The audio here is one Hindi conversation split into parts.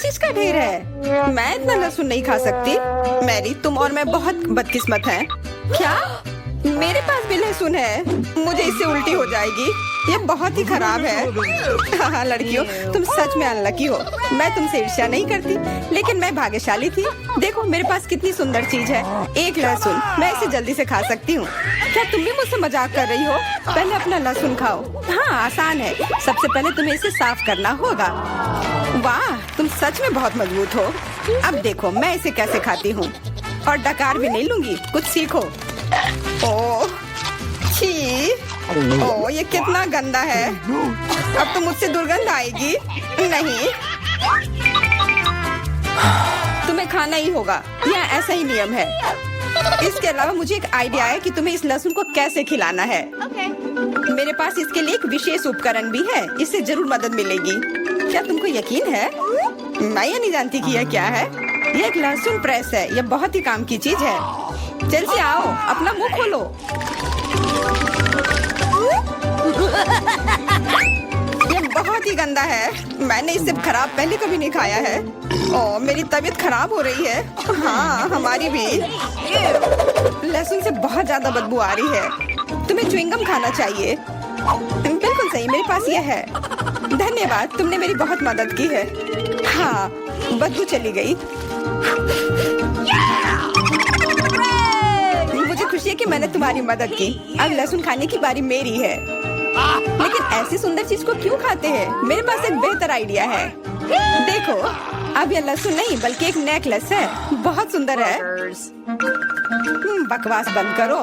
चीज का ढेर है। मैं इतना लहसुन नहीं खा सकती। मैरी, तुम और मैं बहुत बदकिस्मत हैं। क्या मेरे पास भी लहसुन है? मुझे इससे उल्टी हो जाएगी। ये बहुत ही खराब है। हाँ लड़कियों, तुम सच में अनलकी हो। मैं तुमसे ईर्ष्या नहीं करती, लेकिन मैं भाग्यशाली थी। देखो मेरे पास कितनी सुंदर चीज है, एक लहसुन। मैं इसे जल्दी से खा सकती हूँ। क्या तुम भी मुझसे मजाक कर रही हो? पहले अपना लहसुन खाओ। हाँ आसान है। सबसे पहले तुम्हें इसे साफ करना होगा। वाह, तुम सच में बहुत मजबूत हो। अब देखो मैं इसे कैसे खाती हूँ, और डकार भी नहीं लूंगी। कुछ सीखो। ओह छी, ओह ये कितना गंदा है। अब तो मुझसे दुर्गंध आएगी। नहीं, तुम्हें खाना ही होगा, यह ऐसा ही नियम है। इसके अलावा मुझे एक आइडिया है कि तुम्हें इस लहसुन को कैसे खिलाना है। मेरे पास इसके लिए एक विशेष उपकरण भी है, इससे जरूर मदद मिलेगी। क्या तुमको यकीन है? मैं ये नहीं जानती कि यह क्या है। यह एक लहसुन प्रेस है। यह बहुत ही काम की चीज है। जल्दी आओ, अपना मुंह खोलो। ये बहुत ही गंदा है। मैंने इससे खराब पहले कभी नहीं खाया है। ओह मेरी तबीयत खराब हो रही है। हाँ हमारी भी। लहसुन से बहुत ज्यादा बदबू आ रही है। तुम्हें च्युइंगम खाना चाहिए। बिल्कुल सही, मेरे पास यह है। धन्यवाद, तुमने मेरी बहुत मदद की है। हाँ बदबू चली गई। मुझे खुशी है कि मैंने तुम्हारी मदद की। अब लहसुन खाने की बारी मेरी है। लेकिन ऐसी सुंदर चीज को क्यों खाते हैं? मेरे पास एक बेहतर आइडिया है। देखो, अब यह लहसुन नहीं बल्कि एक नेकलेस है। बहुत सुंदर है। बकवास बंद करो।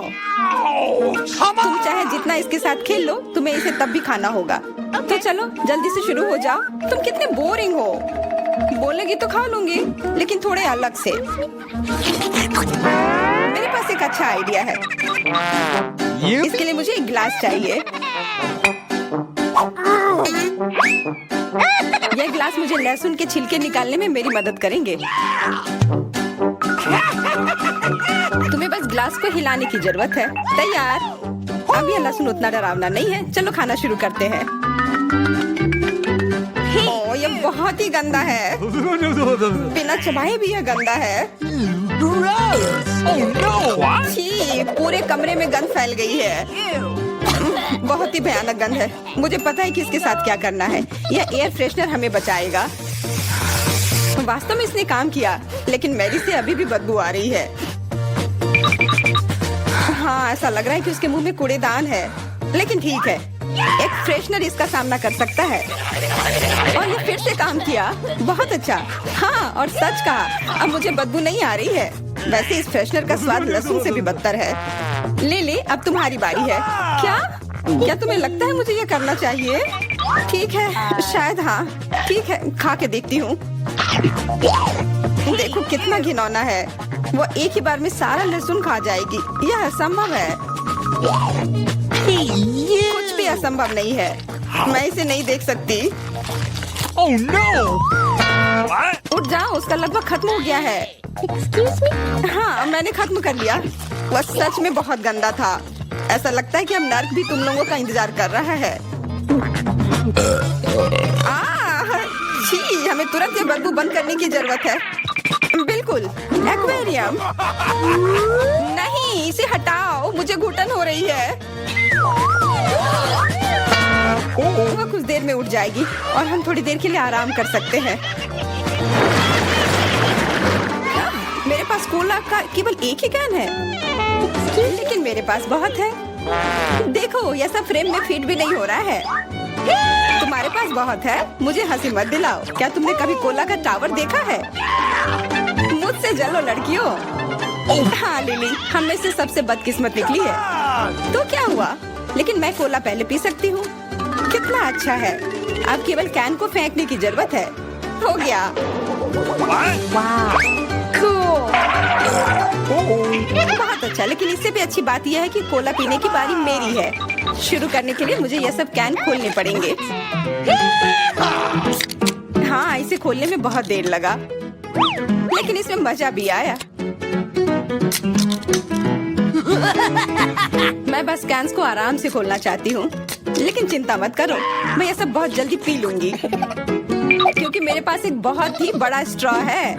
तुम चाहे जितना इसके साथ खेल लो, तुम्हें इसे तब भी खाना होगा। तो चलो जल्दी से शुरू हो जाओ। तुम कितने बोरिंग हो। बोलेगी तो खा लूंगी, लेकिन थोड़े अलग से। मेरे पास एक अच्छा आइडिया है। इसके लिए मुझे एक गिलास चाहिए। यह गिलास मुझे लहसुन के छिलके निकालने में मेरी मदद करेंगे। तुम्हें बस गिलास को हिलाने की जरूरत है। तैयार। अब यह लहसुन उतना डरावना नहीं है। चलो खाना शुरू करते हैं। ओह यह बहुत ही गंदा है। बिना चबाए भी यह गंदा है। छी, पूरे कमरे में गंध फैल गई है। बहुत ही भयानक गंध है। मुझे पता है कि इसके साथ क्या करना है। यह एयर फ्रेशनर हमें बचाएगा। वास्तव में इसने काम किया, लेकिन मैरी से अभी भी बदबू आ रही है। हाँ ऐसा लग रहा है कि उसके मुंह में कूड़ेदान है, लेकिन ठीक है, एक फ्रेशनर इसका सामना कर सकता है। और ये फिर से काम किया। बहुत अच्छा। हाँ और सच कहा, अब मुझे बदबू नहीं आ रही है। वैसे इस फ्रेशनर का स्वाद लहसुन से भी बदतर है। ले, अब तुम्हारी बारी है। क्या तुम्हें लगता है मुझे ये करना चाहिए? ठीक है, शायद हाँ। ठीक है, खा के देखती हूँ। देखो कितना घिनौना है। वो एक ही बार में सारा लहसुन खा जाएगी। यह असंभव है। कुछ भी असंभव नहीं है। मैं इसे नहीं देख सकती। Oh no! उठ जाओ, उसका लगभग खत्म हो गया है। Excuse me? हाँ मैंने खत्म कर लिया। वह सच में बहुत गंदा था। ऐसा लगता है कि अब नर्क भी तुम लोगों का इंतजार कर रहा है। छी, हमें तुरंत ये बदबू बंद करने की जरूरत है। बिल्कुल, एक्वेरियम। नहीं, इसे हटाओ, मुझे घुटन हो रही है। वह कुछ देर में उठ जाएगी और हम थोड़ी देर के लिए आराम कर सकते हैं। मेरे पास कोला का केवल एक ही कैन है, लेकिन मेरे पास बहुत है। देखो यह सब फ्रेम में फिट भी नहीं हो रहा है। तुम्हारे पास बहुत है, मुझे हंसी मत दिलाओ। क्या तुमने कभी कोला का टावर देखा है? मुझसे जलो लड़कियों। हाँ लिली, हम में से सबसे बदकिस्मत निकली है। तो क्या हुआ? लेकिन मैं कोला पहले पी सकती हूँ। कितना अच्छा है। अब केवल कैन को फेंकने की जरूरत है। हो गया। बहुत अच्छा, लेकिन इससे भी अच्छी बात यह है कि कोला पीने की बारी मेरी है। शुरू करने के लिए मुझे यह सब कैन खोलने पड़ेंगे। हाँ इसे खोलने में बहुत देर लगा, लेकिन इसमें मजा भी आया। मैं बस कैंस को आराम से खोलना चाहती हूँ, लेकिन चिंता मत करो, मैं यह सब बहुत जल्दी पी लूंगी। क्योंकि मेरे पास एक बहुत ही बड़ा स्ट्रॉ है।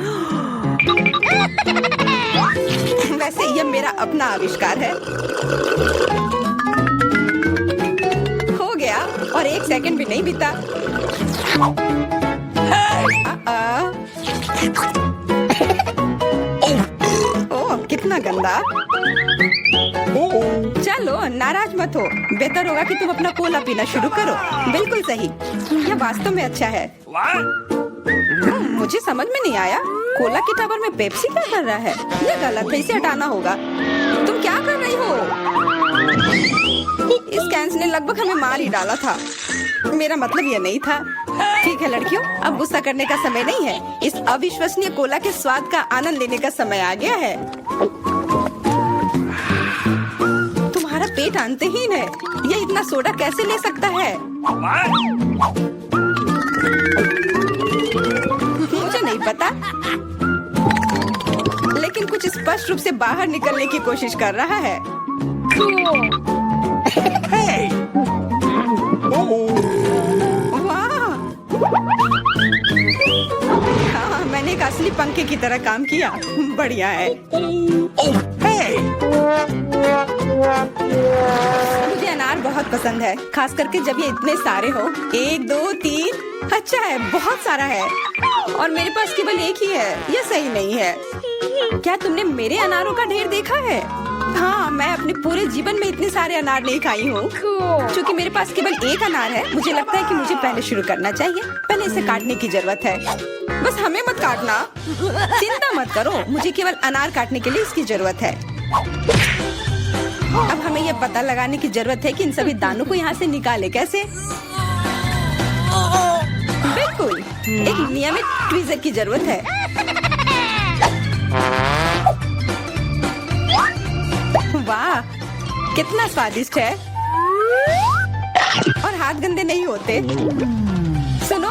वैसे यह मेरा अपना आविष्कार है। हो गया और 1 सेकंड भी नहीं बीता। ओह, कितना गंदा। चलो नाराज मत हो, बेहतर होगा कि तुम अपना कोला पीना शुरू करो। बिल्कुल सही, यह वास्तव में अच्छा है। मुझे समझ में नहीं आया, कोला के टावर में पेप्सी क्या कर रहा है? यह गलत है, इसे हटाना होगा। तुम क्या कर रही हो? इस कैंस ने लगभग हमें मार ही डाला था। मेरा मतलब यह नहीं था। ठीक है लड़कियों, अब गुस्सा करने का समय नहीं है। इस अविश्वसनीय कोला के स्वाद का आनंद लेने का समय आ गया है। तुम्हारा पेट अंतहीन है। यह इतना सोडा कैसे ले सकता है? मुझे नहीं पता, लेकिन कुछ स्पष्ट रूप से बाहर निकलने की कोशिश कर रहा है। वाह! हाँ, मैंने एक असली पंखे की तरह काम किया। बढ़िया है। मुझे अनार बहुत पसंद है, खास करके जब ये इतने सारे हो। 1 2 3। अच्छा है, बहुत सारा है और मेरे पास केवल एक ही है। यह सही नहीं है। क्या तुमने मेरे अनारों का ढेर देखा है? हाँ, मैं अपने पूरे जीवन में इतने सारे अनार नहीं खाई हूँ। क्योंकि मेरे पास केवल एक अनार है, मुझे लगता है कि मुझे पहले शुरू करना चाहिए। पहले इसे काटने की जरूरत है। बस हमें मत काटना। चिंता मत करो, मुझे केवल अनार काटने के लिए इसकी जरूरत है। अब हमें यह पता लगाने की जरूरत है कि इन सभी दानों को यहाँ से निकाले कैसे। बिल्कुल, एक नियमित ट्वीजर की जरूरत है। वाह, कितना स्वादिष्ट है और हाथ गंदे नहीं होते। सुनो,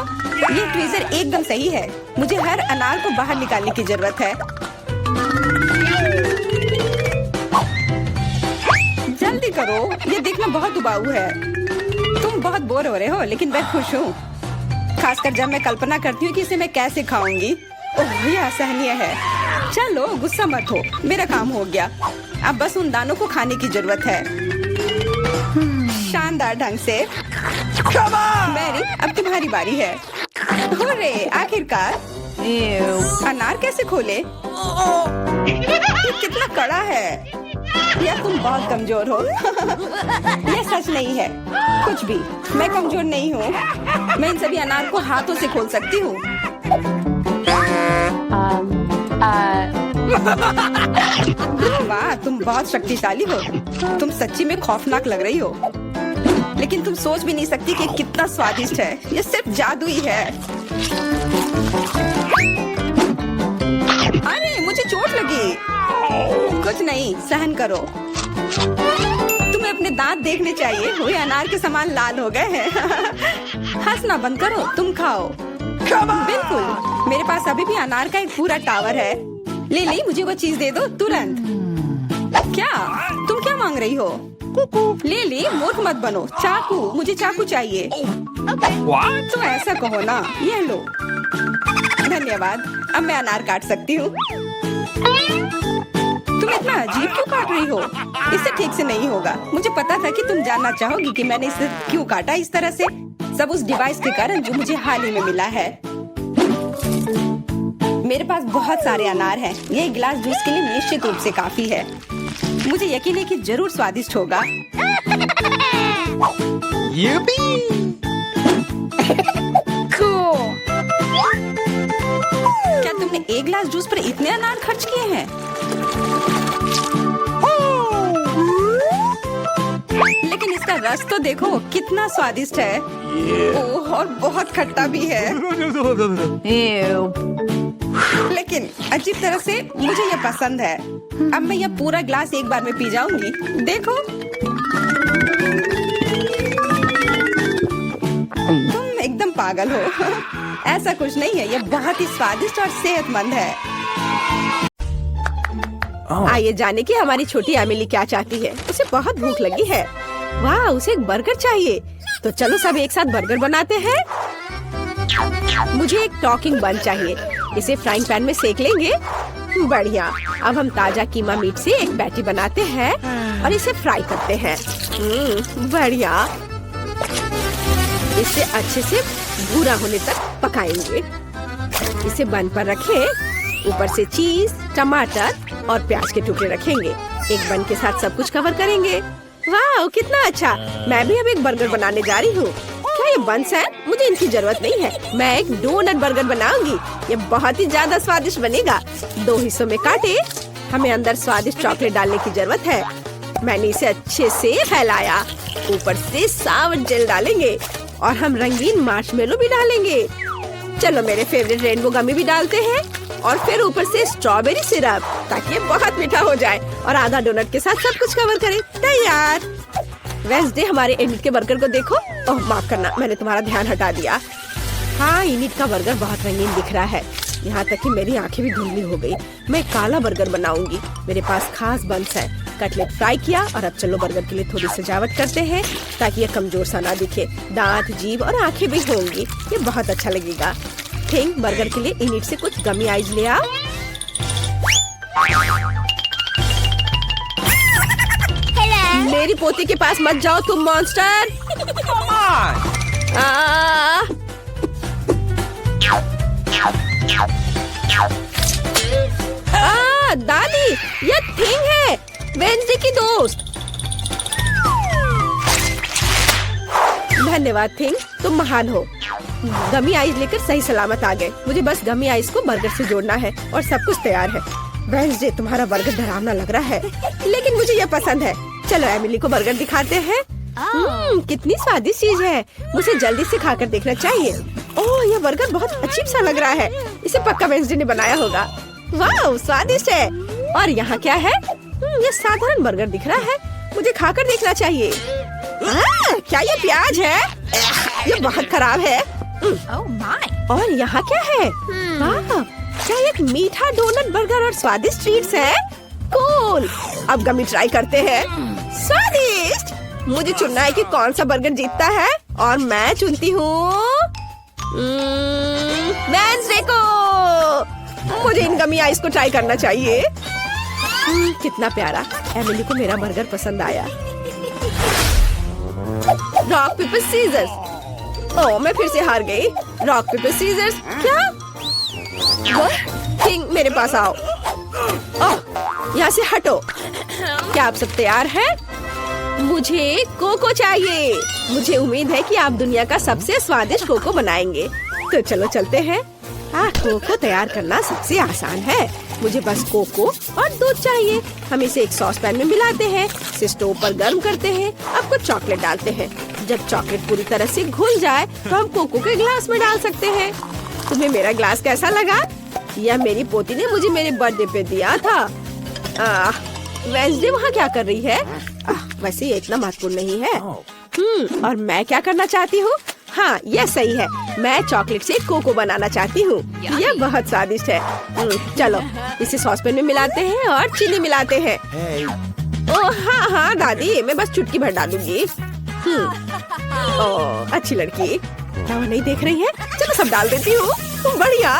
ये ट्वीजर एकदम सही है। मुझे हर अनार को बाहर निकालने की जरूरत है। जल्दी करो, ये देखना बहुत उबाऊ है। तुम बहुत बोर हो रहे हो, लेकिन मैं खुश हूँ, खासकर जब मैं कल्पना करती हूँ कि इसे मैं कैसे खाऊंगी। ओह, यह असहनीय है। चलो गुस्सा मत हो, मेरा काम हो गया। अब बस उन दानों को खाने की जरूरत है, शानदार ढंग से। मैरी, अब तुम्हारी बारी है। हुर्रे, आखिरकार। अनार कैसे खोले? ये कितना कड़ा है। या तुम बहुत कमजोर हो। यह सच नहीं है। कुछ भी, मैं कमजोर नहीं हूँ। मैं इन सभी अनार को हाथों से खोल सकती हूँ। वाह, तुम बहुत शक्तिशाली हो। तुम सच्ची में खौफनाक लग रही हो, लेकिन तुम सोच भी नहीं सकती कि कितना स्वादिष्ट है। ये सिर्फ जादू ही है। अरे, मुझे चोट लगी। कुछ नहीं, सहन करो। तुम्हें अपने दांत देखने चाहिए, वे अनार के समान लाल हो गए हैं। हंसना बंद करो, तुम खाओ। बिल्कुल, मेरे पास अभी भी अनार का एक पूरा टावर है। ले, मुझे वो चीज दे दो तुरंत। क्या तुम क्या मांग रही हो? ले, मूर्ख मत बनो। चाकू, मुझे चाकू चाहिए। तो ऐसा कहो ना। ये लो। धन्यवाद, अब मैं अनार काट सकती हूँ। तुम इतना अजीब क्यों काट रही हो? इससे ठीक से नहीं होगा। मुझे पता था कि तुम जानना चाहोगी कि मैंने इसे क्यों काटा इस तरह से। सब उस डिवाइस के कारण जो मुझे हाल ही में मिला है। मेरे पास बहुत सारे अनार हैं। ये एक गिलास जूस के लिए निश्चित रूप से काफी है। मुझे यकीन है कि जरूर स्वादिष्ट होगा। क्या तुमने एक गिलास जूस पर इतने अनार खर्च किए हैं? लेकिन इसका रस तो देखो, कितना स्वादिष्ट है। ओह, और बहुत खट्टा भी है। लेकिन अजीब तरह से मुझे यह पसंद है। अब मैं यह पूरा ग्लास एक बार में पी जाऊंगी। देखो, तुम एकदम पागल हो। ऐसा कुछ नहीं है, यह बहुत ही स्वादिष्ट और सेहतमंद है। आइए जाने की हमारी छोटी एमिली क्या चाहती है। उसे बहुत भूख लगी है। वाह, उसे एक बर्गर चाहिए। तो चलो सब एक साथ बर्गर बनाते हैं। मुझे एक टॉकिंग बन चाहिए। इसे फ्राइंग पैन में सेक लेंगे। बढ़िया। अब हम ताजा कीमा मीट से एक पैटी बनाते हैं और इसे फ्राई करते हैं। बढ़िया। इसे अच्छे से भूरा होने तक पकाएंगे। इसे बन पर रखें। ऊपर से चीज, टमाटर और प्याज के टुकड़े रखेंगे। एक बन के साथ सब कुछ कवर करेंगे। वाह, कितना अच्छा। मैं भी अब एक बर्गर बनाने जा रही हूँ। क्या ये बंस है? मुझे इनकी जरूरत नहीं है। मैं एक डोनट बर्गर बनाऊंगी। ये बहुत ही ज्यादा स्वादिष्ट बनेगा। 2 हिस्सों में काटे। हमें अंदर स्वादिष्ट चॉकलेट डालने की जरूरत है। मैंने इसे अच्छे से फैलाया। ऊपर से सावर जेल डालेंगे और हम रंगीन मार्शमेलो भी डालेंगे। चलो मेरे फेवरेट रेनबो गमी भी डालते हैं और फिर ऊपर से स्ट्रॉबेरी सिरप, ताकि ये बहुत मीठा हो जाए। और आधा डोनट के साथ सब कुछ कवर करें। तैयार। वेंसडे, हमारे इनिट के बर्गर को देखो। ओह माफ करना, मैंने तुम्हारा ध्यान हटा दिया। हाँ, इनिट का बर्गर बहुत रंगीन दिख रहा है। यहाँ तक कि मेरी आंखें भी धुंधली हो गई। मैं काला बर्गर बनाऊंगी। मेरे पास खास बंस है। कटलेट फ्राई किया और अब चलो बर्गर के लिए थोड़ी सजावट करते हैं ताकि ये कमजोर सा ना दिखे। दांत, जीभ और आंखें भी होंगी। ये बहुत अच्छा लगेगा। थिंक, बर्गर के लिए इनिट से कुछ गमी आइज ले आ। मेरी पोती के पास मत जाओ तुम मॉन्स्टर। Come on! दादी, ये थिंग है, वेंसडे की दोस्त। धन्यवाद थिंग, तुम महान हो। गमी आइस लेकर सही सलामत आ गए। मुझे बस गमी आइस को बर्गर से जोड़ना है और सब कुछ तैयार है। वेंसडे, तुम्हारा बर्गर डरावना लग रहा है, लेकिन मुझे यह पसंद है। चलो एमिली को बर्गर दिखाते हैं। कितनी स्वादिष्ट चीज है। मुझे जल्दी से खाकर देखना चाहिए। ओह, यह बर्गर बहुत अजीब सा लग रहा है। इसे पक्का वेंसडे ने बनाया होगा। वाह, स्वादिष्ट है। और यहाँ क्या है? ये साधारण बर्गर दिख रहा है। मुझे खाकर देखना चाहिए। क्या ये प्याज है? ये बहुत खराब है। Oh my! और यहाँ क्या है? वाह, क्या एक मीठा डोनट बर्गर और स्वादिष्ट ट्रीट्स है? कूल। अब गमी ट्राई करते हैं। स्वादिष्ट। मुझे चुनना है कि कौन सा बर्गर जीतता है और मैं चुनती हूँ वेंसडे को। मुझे इन गमी आइस को ट्राई करना चाहिए। कितना प्यारा। एमिली को मेरा बर्गर पसंद आया। Rock paper seizures. ओह, मैं फिर से हार गई। Rock paper scissors. क्या? किंग, मेरे पास आओ। ओह, यहाँ से हटो। क्या आप सब तैयार हैं? मुझे कोको चाहिए। मुझे उम्मीद है कि आप दुनिया का सबसे स्वादिष्ट कोको बनाएंगे। तो चलो चलते हैं। कोको तैयार करना सबसे आसान है। मुझे बस कोको और दूध चाहिए। हम इसे एक सॉस पैन में मिलाते हैं। इसे स्टोव पर गर्म करते हैं। अब कुछ चॉकलेट डालते हैं। जब चॉकलेट पूरी तरह से घुल जाए तो हम कोको के ग्लास में डाल सकते हैं। तुम्हें मेरा ग्लास कैसा लगा? यह मेरी पोती ने मुझे मेरे बर्थडे पे दिया था। वेंसडे वहाँ क्या कर रही है? वैसे ये इतना महत्वपूर्ण नहीं है। और मैं क्या करना चाहती हूँ? हाँ, यह सही है। मैं चॉकलेट से कोको बनाना चाहती हूँ। यह बहुत स्वादिष्ट है। चलो इसे सॉस पैन में मिलाते हैं और चीनी मिलाते हैं। ओह हाँ दादी, मैं बस चुटकी भर डालूंगी। ओह, अच्छी लड़की। क्या वो नहीं देख रही है? चलो सब डाल देती हूँ। बढ़िया।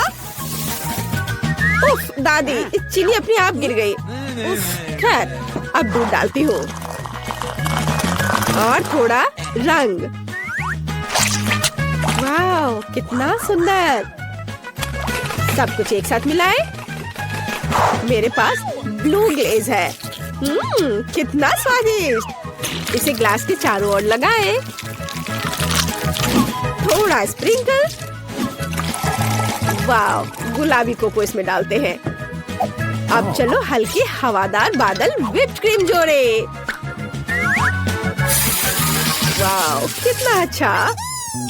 उफ, दादी, चीनी अपने आप गिर गई। खैर, अब दूध डालती हूँ और थोड़ा रंग। वाह, कितना सुंदर। सब कुछ एक साथ मिलाएं। मेरे पास ब्लू ग्लेज है। कितना स्वादिष्ट। इसे ग्लास के चारों ओर लगाएं। थोड़ा स्प्रिंकल। वाह, गुलाबी कोको इसमें डालते हैं। अब चलो हल्के हवादार बादल व्हिप्ड क्रीम जोड़े। वाह, कितना अच्छा।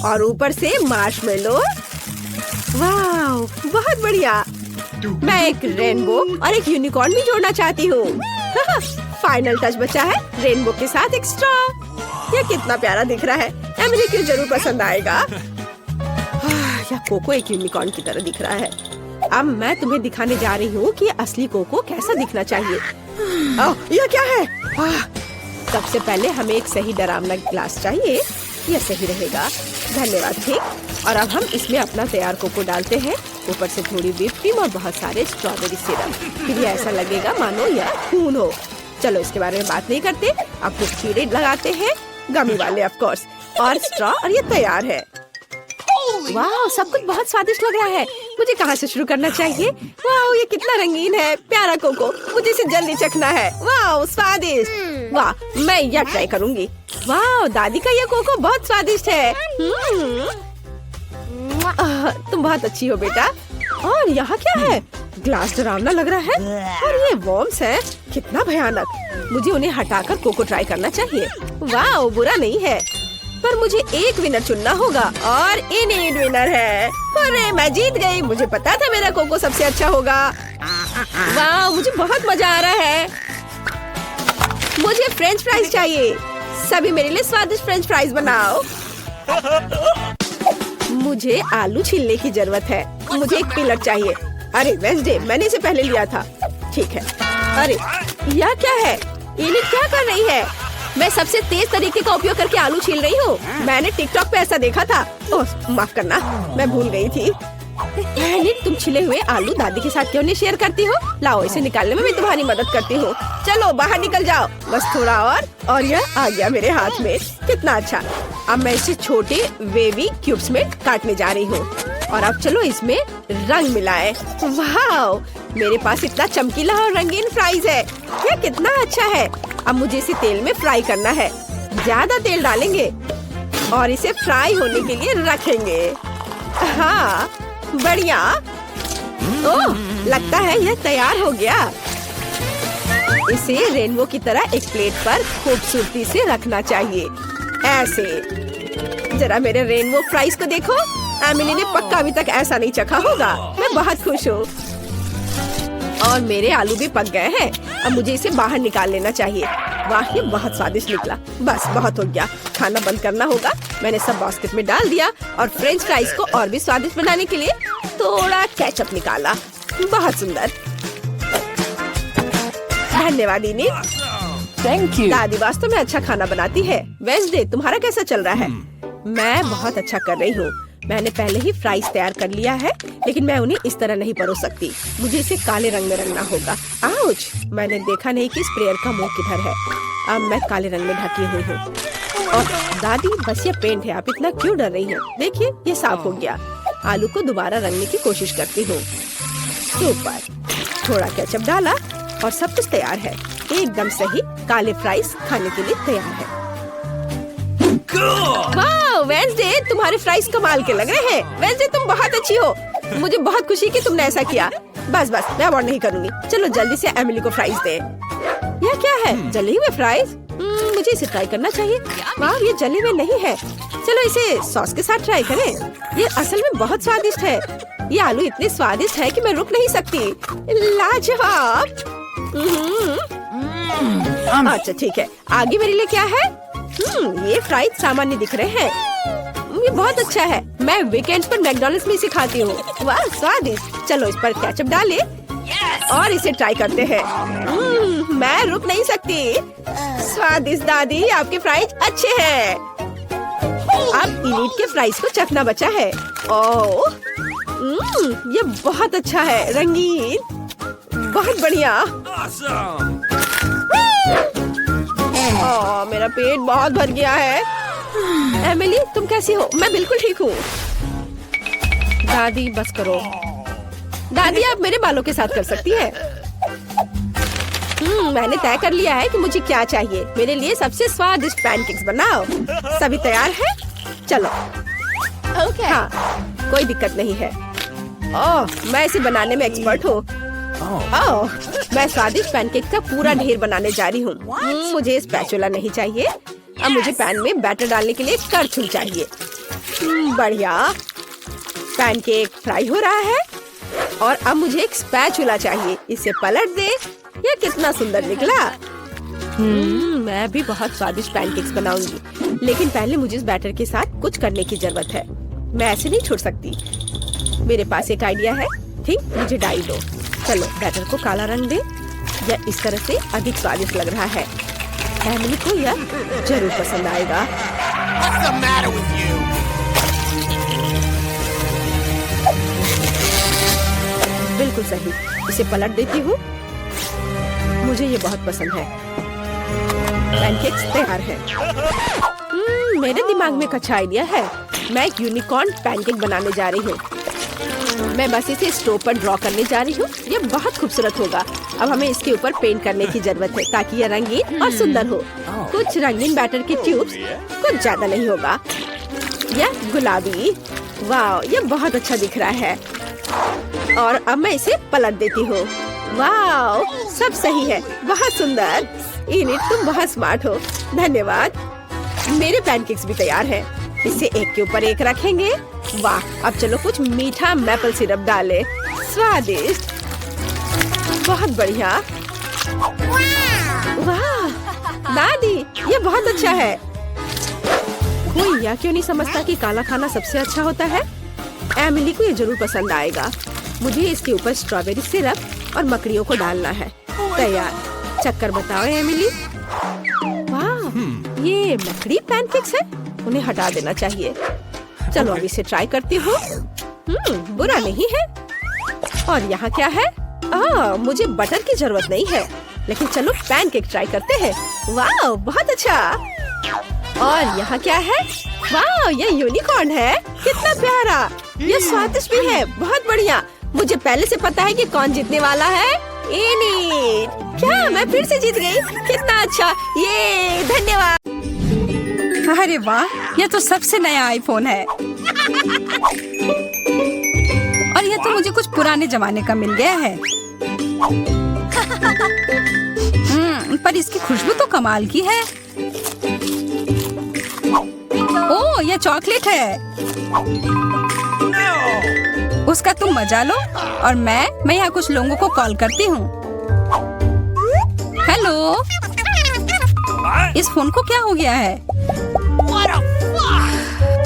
और ऊपर से मार्शमेलो। वाह, बहुत बढ़िया। मैं एक रेनबो और एक यूनिकॉर्न भी जोड़ना चाहती हूँ। फाइनल टच बचा है, रेनबो के साथ एक स्ट्रॉ। यह कितना प्यारा दिख रहा है। एमिली को जरूर पसंद आएगा। यह कोको एक यूनिकॉर्न की तरह दिख रहा है। अब मैं तुम्हें दिखाने जा रही हूँ कि असली कोको कैसा दिखना चाहिए। यह क्या है? सबसे पहले हमें एक सही डरावना ग्लास चाहिए। यह सही रहेगा। धन्यवाद। ठीक, और अब हम इसमें अपना तैयार कोको डालते हैं, ऊपर से थोड़ी व्हिप क्रीम और बहुत सारे स्ट्रॉबेरी सिरप। फिर ये ऐसा लगेगा मानो यह खून हो। चलो इसके बारे में बात नहीं करते, अब कुछ कीड़े लगाते हैं, गमी वाले ऑफ कोर्स, और स्ट्रॉ, और ये तैयार है। वाह, सब कुछ बहुत स्वादिष्ट लग रहा है। मुझे कहाँ से शुरू करना चाहिए? वाह, ये कितना रंगीन है, प्यारा कोको, मुझे इसे जल्दी चखना है। वाह, स्वादिष्ट। वाह, मैं यह ट्राई करूंगी। वाह, दादी का यह कोको बहुत स्वादिष्ट है। तुम बहुत अच्छी हो बेटा। और यहाँ क्या है? ग्लास डरावना लग रहा है, और ये वॉर्म्स है, कितना भयानक। मुझे उन्हें हटाकर कोको ट्राई करना चाहिए। वाह, बुरा नहीं है, पर मुझे एक विनर चुनना होगा, और इनएड विनर है। अरे मैं जीत गई, मुझे पता था मेरा कोको सबसे अच्छा होगा। वाह, मुझे बहुत मजा आ रहा है। मुझे फ्रेंच फ्राइज चाहिए, सभी मेरे लिए स्वादिष्ट फ्रेंच फ्राइज बनाओ। मुझे आलू छीलने की जरूरत है, मुझे एक पिलर चाहिए। अरे वेंसडे, मैंने इसे पहले लिया था। ठीक है। अरे यह क्या है? इन्हें क्या कर रही है? मैं सबसे तेज तरीके का उपयोग करके आलू छील रही हूँ। मैंने टिकटॉक पे ऐसा देखा था। ओह, माफ करना, मैं भूल गई थी। तुम छिले हुए आलू दादी के साथ क्यों नहीं शेयर करती हो? लाओ, इसे निकालने में मैं तुम्हारी मदद करती हूँ। चलो बाहर निकल जाओ, बस थोड़ा और यह आ गया मेरे हाथ में। कितना अच्छा। अब मैं इसे छोटे वेवी क्यूब्स में काटने जा रही हूँ, और अब चलो इसमें रंग मिलाएं। वाह, मेरे पास इतना चमकीला और रंगीन फ्राइज है, यह कितना अच्छा है। अब मुझे इसे तेल में फ्राई करना है। ज्यादा तेल डालेंगे और इसे फ्राई होने के लिए रखेंगे। हाँ, बढ़िया। ओह, लगता है यह तैयार हो गया। इसे रेनबो की तरह एक प्लेट पर खूबसूरती से रखना चाहिए, ऐसे। जरा मेरे रेनबो फ्राइज को देखो। एमिली ने पक्का अभी तक ऐसा नहीं चखा होगा। मैं बहुत खुश हूँ। और मेरे आलू भी पक गए हैं। अब मुझे इसे बाहर निकाल लेना चाहिए। वाह, ये बहुत स्वादिष्ट निकला। बस बहुत हो गया, खाना बंद करना होगा। मैंने सब बास्केट में डाल दिया, और फ्रेंच फ्राइज को और भी स्वादिष्ट बनाने के लिए थोड़ा केचप निकाला। बहुत सुंदर, धन्यवाद इनी। Thank you. दादी वास्तव में अच्छा खाना बनाती है। वेंसडे, तुम्हारा कैसा चल रहा है? मैं बहुत अच्छा कर रही हूँ। मैंने पहले ही फ्राइज तैयार कर लिया है, लेकिन मैं उन्हें इस तरह नहीं परोस सकती। मुझे इसे काले रंग में रंगना होगा। आउच! मैंने देखा नहीं कि स्प्रेयर का मुंह किधर है। अब मैं काले रंग में ढकी हुई हूँ। और दादी, बस ये पेंट है, आप इतना क्यों डर रही हैं? देखिए, ये साफ हो गया। आलू को दोबारा रंगने की कोशिश करती हूँ। सुपर। थोड़ा केचप डाला और सब कुछ तैयार है। एकदम सही, काले फ्राइज खाने के लिए तैयार है। वाह वेंसडे, तुम्हारे फ्राइज कमाल के लग रहे हैं। वेंसडे, तुम बहुत अच्छी हो। मुझे बहुत खुशी कि तुमने ऐसा किया। बस मैं और नहीं करूँगी। चलो जल्दी से एमिली को फ्राइज दे। यह क्या है? जले हुए फ्राइज? मुझे इसे ट्राई करना चाहिए। वाह, ये जले हुए नहीं है। चलो इसे सॉस के साथ ट्राई करें। ये असल में बहुत स्वादिष्ट है। ये आलू इतने स्वादिष्ट है कि मैं रुक नहीं सकती। लाजवाब। अच्छा ठीक है, आगे मेरे लिए क्या है? ये फ्राइज सामान्य दिख रहे हैं। ये बहुत अच्छा है। मैं वीकेंड्स पर मैकडॉनल्ड्स में इसे खाती हूँ। वाह, स्वादिष्ट। चलो इस पर केचप डालें और इसे ट्राई करते हैं। मैं रुक नहीं सकती। स्वादिष्ट दादी, आपके फ्राइज अच्छे हैं। अब इनीट के फ्राइज को चखना बचा है। ओह, ये बहुत अच्छा है, रंगीन, बहुत बढ़िया। मेरा पेट बहुत भर गया है। एमिली, तुम कैसी हो? मैं बिल्कुल ठीक हूँ। दादी, बस करो। दादी, आप मेरे बालों के साथ कर सकती है। मैंने तय कर लिया है कि मुझे क्या चाहिए। मेरे लिए सबसे स्वादिष्ट पैनकेक्स बनाओ। सभी तैयार है? चलो। हाँ, कोई दिक्कत नहीं है। ओह, मैं इसे बनाने में एक्सपर्ट हूँ। ओह, मैं स्वादिष्ट पैनकेक का पूरा ढेर बनाने जा रही हूँ। मुझे स्पैचुला नहीं चाहिए। अब मुझे पैन में बैटर डालने के लिए करछुल चाहिए। बढ़िया। पैनकेक फ्राई हो रहा है, और अब मुझे एक स्पैचुला चाहिए। इसे पलट दे। यह कितना सुंदर निकला। मैं भी बहुत स्वादिष्ट पैनकेक्स बनाऊंगी, लेकिन पहले मुझे इस बैटर के साथ कुछ करने की जरूरत है। मैं ऐसे नहीं छोड़ सकती। मेरे पास एक आइडिया है। ठीक, मुझे डाई दो। चलो बैटर को काला रंग दे। यह इस तरह से अधिक स्वादिष्ट लग रहा है। एमिली को यह जरूर पसंद आएगा। What's the matter with you? बिल्कुल सही। इसे पलट देती हूँ। मुझे ये बहुत पसंद है। पैनकेक्स तैयार है। मेरे दिमाग में एक अच्छा आइडिया है। मैं एक यूनिकॉर्न पैनकेक बनाने जा रही हूँ। मैं बस इसे स्टोव पर ड्रॉ करने जा रही हूँ। ये बहुत खूबसूरत होगा। अब हमें इसके ऊपर पेंट करने की जरूरत है ताकि ये रंगीन और सुंदर हो। कुछ रंगीन बैटर के ट्यूब्स, कुछ ज्यादा नहीं होगा। यह गुलाबी, वाह, ये बहुत अच्छा दिख रहा है। और अब मैं इसे पलट देती हूँ। वाह, सब सही है, बहुत सुंदर। इनिट, तुम बहुत स्मार्ट हो, धन्यवाद। मेरे पैनकेक्स भी तैयार हैं। इसे एक के ऊपर एक रखेंगे। वाह, अब चलो कुछ मीठा मैपल सिरप डालें। स्वादिष्ट, बहुत बढ़िया। वाह दादी, ये बहुत अच्छा है। कोई यह क्यों नहीं समझता कि काला खाना सबसे अच्छा होता है? एमिली को ये जरूर पसंद आएगा। मुझे इसके ऊपर स्ट्रॉबेरी सिरप और मकड़ियों को डालना है। तैयार। चक्कर बताओ एमिली। वाह, ये मकड़ी पैनकेक्स है। उन्हें हटा देना चाहिए। चलो अब इसे ट्राई करती हूँ। बुरा नहीं है। और यहाँ क्या है? मुझे बटर की जरूरत नहीं है, लेकिन चलो पैनकेक ट्राई करते हैं। वाह, बहुत अच्छा। और यहाँ क्या है? वाह, ये यूनिकॉर्न है। कितना प्यारा। ये स्वादिष्ट भी है। बहुत बढ़िया। मुझे पहले से पता है कि कौन जीतने वाला है। इनिट, क्या मैं फिर से जीत गई? कितना अच्छा। ये धन्यवाद। अरे वाह, ये तो सबसे नया आईफोन है। और ये तो मुझे कुछ पुराने जमाने का मिल गया है। पर इसकी खुशबू तो कमाल की है। ओह, ये चॉकलेट है। उसका तुम मजा लो और मैं यहाँ कुछ लोगों को कॉल करती हूँ। हेलो, इस फोन को क्या हो गया है?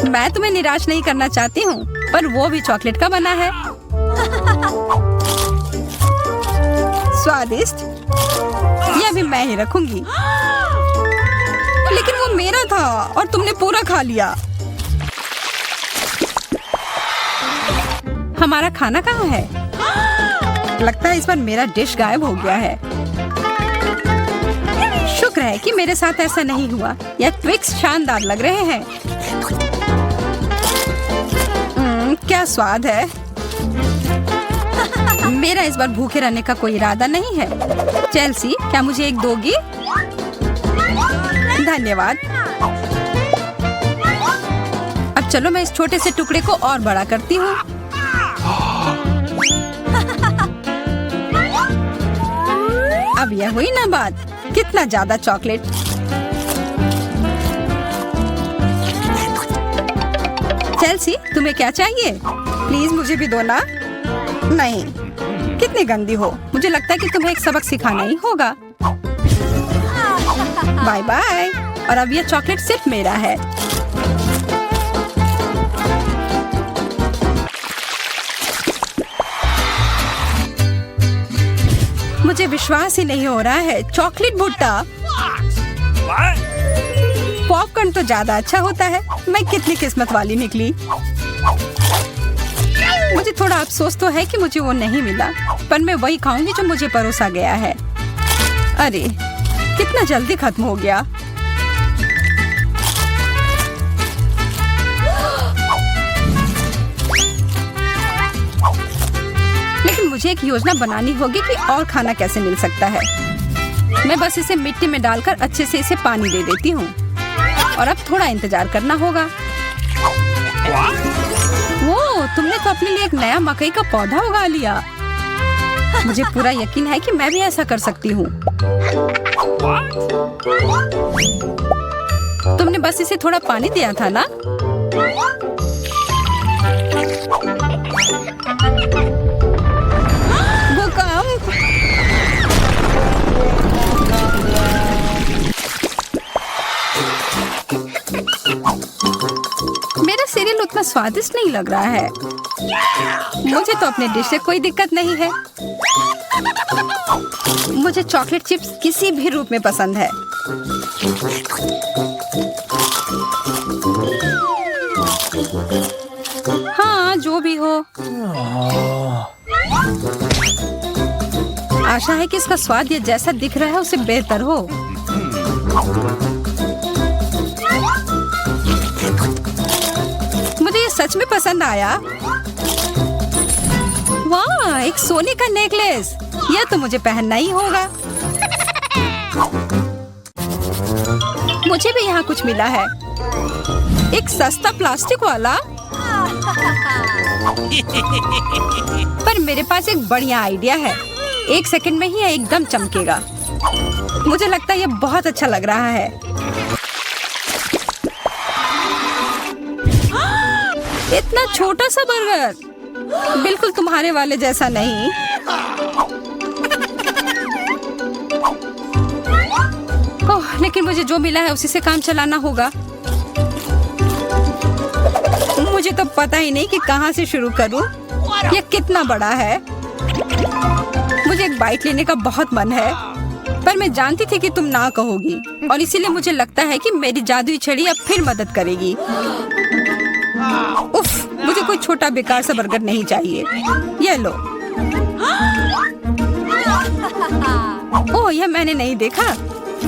मैं तुम्हें निराश नहीं करना चाहती हूँ, पर वो भी चॉकलेट का बना है। स्वादिष्ट। ये अभी मैं ही रखूंगी। लेकिन वो मेरा था और तुमने पूरा खा लिया। हमारा खाना कहाँ है? लगता है इस बार मेरा डिश गायब हो गया है। शुक्र है कि मेरे साथ ऐसा नहीं हुआ। यह ट्विक्स शानदार लग रहे हैं। क्या स्वाद है। मेरा इस बार भूखे रहने का कोई इरादा नहीं है। चेल्सी, क्या मुझे एक दोगी? धन्यवाद। अब चलो मैं इस छोटे से टुकड़े को और बड़ा करती हूँ। अब यह हुई ना बात। कितना ज्यादा चॉकलेट। चेल्सी, तुम्हें क्या चाहिए? प्लीज मुझे भी दो ना। नहीं, कितनी गंदी हो। मुझे लगता है कि तुम्हें एक सबक सिखाना ही होगा। Bye bye. और अब यह चॉकलेट सिर्फ मेरा है। मुझे विश्वास ही नहीं हो रहा है। चॉकलेट भुट्टा। पॉपकॉर्न तो ज्यादा अच्छा होता है। मैं कितनी किस्मत वाली निकली। मुझे थोड़ा अफसोस तो है कि मुझे वो नहीं मिला, पर मैं वही खाऊंगी जो मुझे परोसा गया है। अरे, कितना जल्दी खत्म हो गया। लेकिन मुझे एक योजना बनानी होगी कि और खाना कैसे मिल सकता है। मैं बस इसे मिट्टी में डालकर अच्छे से इसे पानी दे देती हूँ। और अब थोड़ा इंतजार करना होगा। वो, तुमने तो अपने लिए एक नया मकई का पौधा उगा लिया। मुझे पूरा यकीन है कि मैं भी ऐसा कर सकती हूँ। तुमने बस इसे थोड़ा पानी दिया था ना? भूकंप। मेरा सीरियल उतना स्वादिष्ट नहीं लग रहा है। मुझे तो अपने डिश से कोई दिक्कत नहीं है। मुझे चॉकलेट चिप्स किसी भी रूप में पसंद है। हाँ, जो भी हो। आशा है कि इसका स्वाद ये जैसा दिख रहा है उससे बेहतर हो। मुझे ये सच में पसंद आया। वाह, एक सोने का नेकलेस, यह तो मुझे पहनना ही होगा। मुझे भी यहाँ कुछ मिला है, एक सस्ता प्लास्टिक वाला। पर मेरे पास एक बढ़िया आइडिया है, 1 सेकंड में ही यह एकदम चमकेगा। मुझे लगता है ये बहुत अच्छा लग रहा है। इतना छोटा सा बर्गर, बिल्कुल तुम्हारे वाले जैसा नहीं। ओह, लेकिन मुझे जो मिला है उसी से काम चलाना होगा। मुझे तो पता ही नहीं कि कहाँ से शुरू करूं। यह कितना बड़ा है। मुझे एक बाइट लेने का बहुत मन है, पर मैं जानती थी कि तुम ना कहोगी, और इसीलिए मुझे लगता है कि मेरी जादुई छड़ी अब फिर मदद करेगी। उफ, मुझे कोई छोटा बेकार सा बर्गर नहीं चाहिए। ये लो। ओह, यह मैंने नहीं देखा।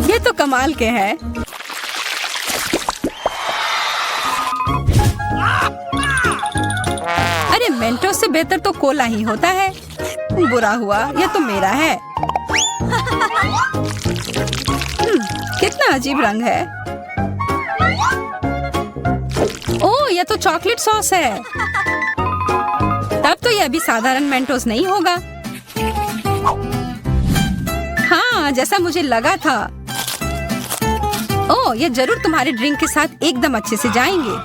ये तो कमाल के हैं। अरे, मेंटोस से बेहतर तो कोला ही होता है। बुरा हुआ, यह तो मेरा है। कितना अजीब रंग है। ओह, यह तो चॉकलेट सॉस है। तब तो यह भी साधारण मेंटोस नहीं होगा। हाँ, जैसा मुझे लगा था। ओह, ये जरूर तुम्हारे ड्रिंक के साथ एकदम अच्छे से जाएंगे।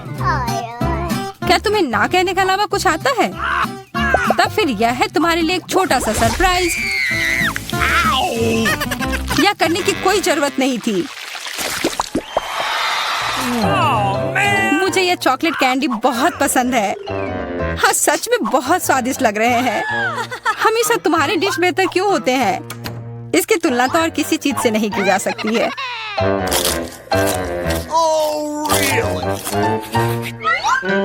क्या तुम्हें ना कहने के अलावा कुछ आता है? तब फिर यह है तुम्हारे लिए एक छोटा सा सरप्राइज। यह करने की कोई जरूरत नहीं थी। मुझे यह चॉकलेट कैंडी बहुत पसंद है। हाँ, सच में बहुत स्वादिष्ट लग रहे हैं। हमेशा तुम्हारे डिश बेहतर क्यों होते हैं? इसकी तुलना तो और किसी चीज से नहीं की जा सकती है।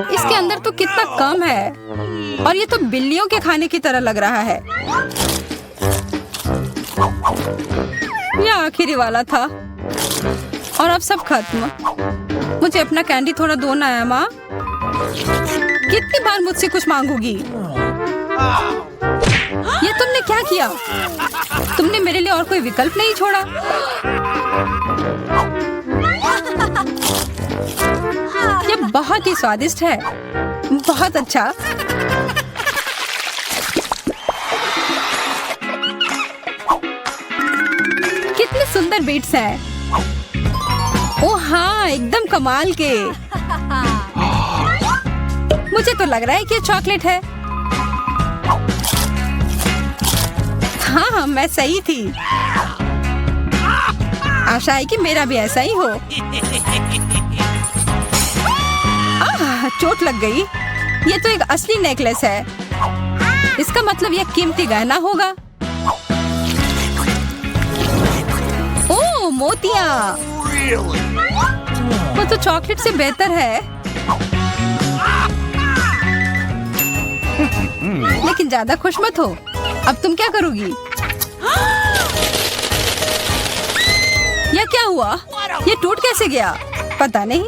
इसके अंदर तो कितना कम है, और ये तो बिल्लियों के खाने की तरह लग रहा है। यह आखिरी वाला था, और अब सब खत्म। मुझे अपना कैंडी थोड़ा दो ना है माँ। कितनी बार मुझसे कुछ मांगोगी? ये तुमने क्या किया? तुमने मेरे लिए और कोई विकल्प नहीं छोड़ा। ये बहुत ही स्वादिष्ट है, बहुत अच्छा। कितने सुंदर बीट्स हैं। ओह हाँ, एकदम कमाल के। मुझे तो लग रहा है कि ये चॉकलेट है। हाँ, मैं सही थी। आशा है कि मेरा भी ऐसा ही हो। चोट लग गई। ये तो एक असली नेकलेस है। इसका मतलब यह कीमती गहना होगा। ओह, मोतियाँ। वो तो चॉकलेट से बेहतर है। लेकिन ज्यादा खुश मत हो। अब तुम क्या करोगी? यह क्या हुआ? ये टूट कैसे गया? पता नहीं।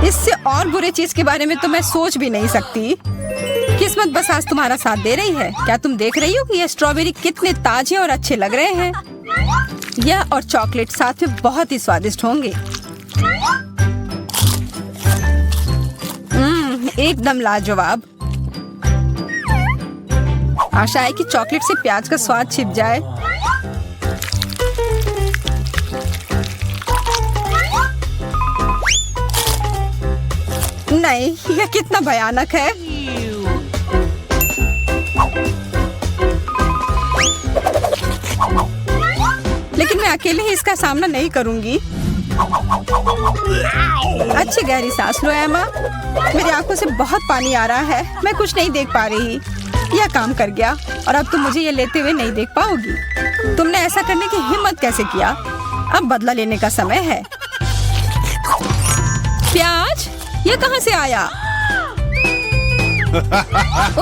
इससे और बुरे चीज के बारे में तो मैं सोच भी नहीं सकती। किस्मत बस आज तुम्हारा साथ दे रही है। क्या तुम देख रही हो कि ये स्ट्रॉबेरी कितने ताजे और अच्छे लग रहे हैं? यह और चॉकलेट साथ में बहुत ही स्वादिष्ट होंगे। एकदम लाजवाब। आशा है कि चॉकलेट से प्याज का स्वाद छिप जाए। नहीं, यह कितना भयानक है। लेकिन मैं अकेले ही इसका सामना नहीं करूंगी। अच्छी गहरी सांस लो एमा। मेरी आंखों से बहुत पानी आ रहा है। मैं कुछ नहीं देख पा रही। यह काम कर गया, और अब तुम मुझे ये लेते हुए नहीं देख पाओगी। तुमने ऐसा करने की हिम्मत कैसे किया? अब बदला लेने का समय है। प्याज, ये कहाँ से आया?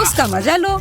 उसका मजा लो।